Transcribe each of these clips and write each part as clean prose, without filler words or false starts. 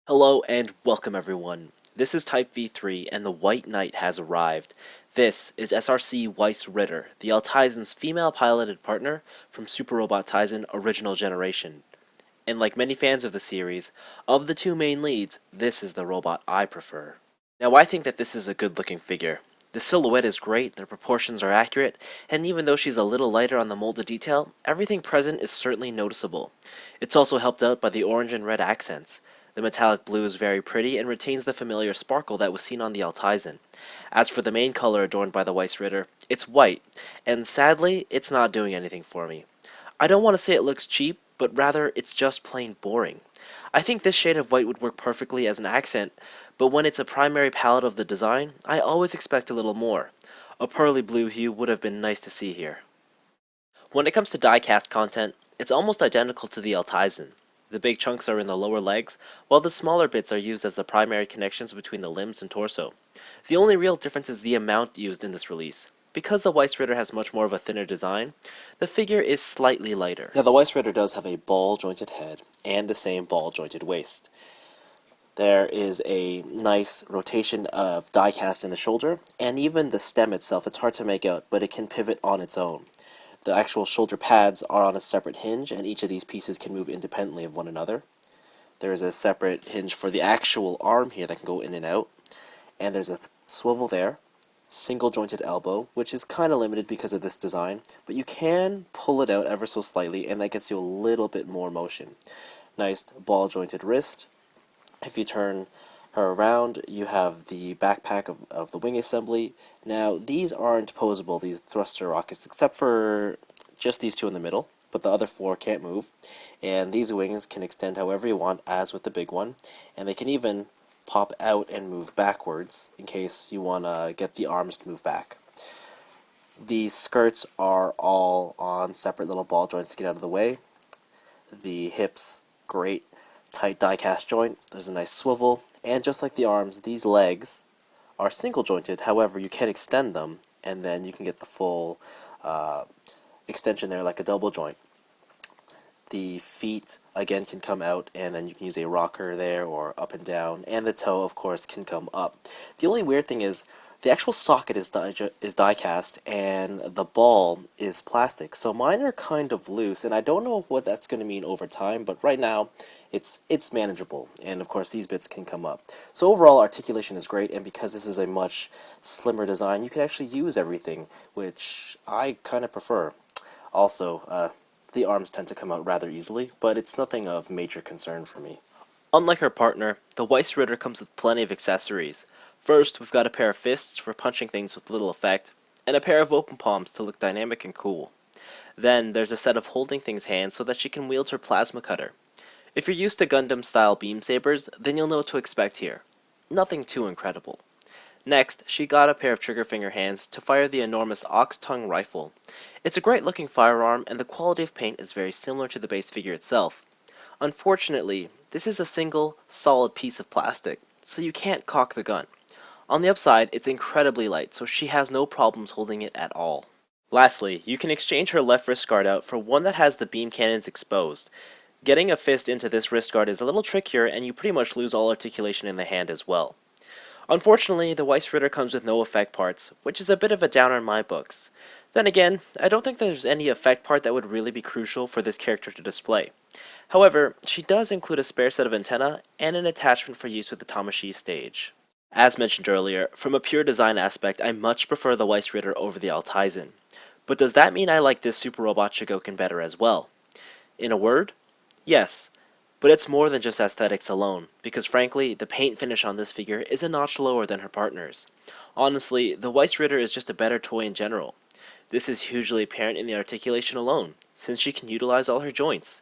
Hello and welcome everyone. This is Type V3 and the White Knight has arrived. This is SRC Weißritter, the Altaizen's female piloted partner from Super Robot Taisen Original Generation. And like many fans of the series, of the two main leads, this is the robot I prefer. Now I think that this is a good looking figure. The silhouette is great, the proportions are accurate, and even though she's a little lighter on the molded detail, everything present is certainly noticeable. It's also helped out by the orange and red accents. The metallic blue is very pretty and retains the familiar sparkle that was seen on the Altaizen. As for the main color adorned by the Weißritter, it's white, and sadly, it's not doing anything for me. I don't want to say it looks cheap, but rather it's just plain boring. I think this shade of white would work perfectly as an accent, but when it's a primary palette of the design, I always expect a little more. A pearly blue hue would have been nice to see here. When it comes to die-cast content, it's almost identical to the Altaizen. The big chunks are in the lower legs, while the smaller bits are used as the primary connections between the limbs and torso. The only real difference is the amount used in this release. Because the Weißritter has much more of a thinner design, the figure is slightly lighter. Now the Weißritter does have a ball-jointed head and the same ball-jointed waist. There is a nice rotation of die-cast in the shoulder, and even the stem itself, it's hard to make out, but it can pivot on its own. The actual shoulder pads are on a separate hinge, and each of these pieces can move independently of one another. There is a separate hinge for the actual arm here that can go in and out, and there's a swivel there, single jointed elbow, which is kind of limited because of this design, but you can pull it out ever so slightly, and that gets you a little bit more motion. Nice ball jointed wrist. If you turn her around, you have the backpack of the wing assembly. Now, these aren't posable, these thruster rockets, except for just these two in the middle, but the other four can't move. And these wings can extend however you want, as with the big one, and they can even pop out and move backwards in case you want to get the arms to move back. These skirts are all on separate little ball joints to get out of the way. The hips, great. Tight die-cast joint, there's a nice swivel, and just like the arms, these legs are single jointed, however you can extend them, and then you can get the full extension there like a double joint. The feet, again, can come out, and then you can use a rocker there, or up and down, and the toe, of course, can come up. The only weird thing is, the actual socket is die-cast, and the ball is plastic, so mine are kind of loose, and I don't know what that's going to mean over time, but right now, it's manageable, and of course these bits can come up. So overall, articulation is great, and because this is a much slimmer design, you can actually use everything, which I kind of prefer. Also, the arms tend to come out rather easily, but it's nothing of major concern for me. Unlike her partner, the Weißritter comes with plenty of accessories. First, we've got a pair of fists for punching things with little effect, and a pair of open palms to look dynamic and cool. Then, there's a set of holding things hands so that she can wield her plasma cutter. If you're used to Gundam-style beam sabers, then you'll know what to expect here. Nothing too incredible. Next, she got a pair of trigger finger hands to fire the enormous ox tongue rifle. It's a great looking firearm, and the quality of paint is very similar to the base figure itself. Unfortunately, this is a single, solid piece of plastic, so you can't cock the gun. On the upside, it's incredibly light, so she has no problems holding it at all. Lastly, you can exchange her left wrist guard out for one that has the beam cannons exposed. Getting a fist into this wrist guard is a little trickier, and you pretty much lose all articulation in the hand as well. Unfortunately, the Weißritter comes with no effect parts, which is a bit of a downer in my books. Then again, I don't think there's any effect part that would really be crucial for this character to display. However, she does include a spare set of antennae and an attachment for use with the Tamashii stage. As mentioned earlier, from a pure design aspect, I much prefer the Weißritter over the Altaizen. But does that mean I like this Super Robot Chogokin better as well? In a word, yes, but it's more than just aesthetics alone, because frankly, the paint finish on this figure is a notch lower than her partner's. Honestly, the Weißritter is just a better toy in general. This is hugely apparent in the articulation alone, since she can utilize all her joints.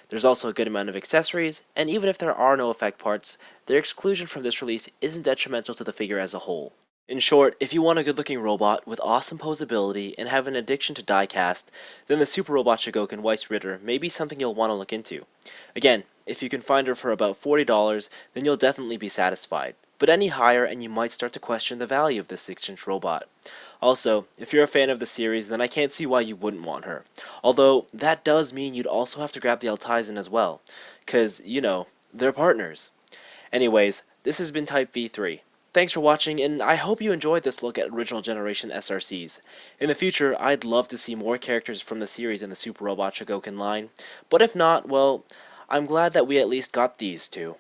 There's also a good amount of accessories, and even if there are no effect parts, their exclusion from this release isn't detrimental to the figure as a whole. In short, if you want a good-looking robot with awesome posability and have an addiction to die-cast, then the Super Robot Chogokin Weißritter may be something you'll want to look into. Again, if you can find her for about $40, then you'll definitely be satisfied. But any higher and you might start to question the value of this 6-inch robot. Also, if you're a fan of the series, then I can't see why you wouldn't want her. Although, that does mean you'd also have to grab the Altaizen as well. 'Cause, you know, they're partners. Anyways, this has been Type V3. Thanks for watching, and I hope you enjoyed this look at original generation SRCs. In the future, I'd love to see more characters from the series in the Super Robot Chogokin line, but if not, well, I'm glad that we at least got these two.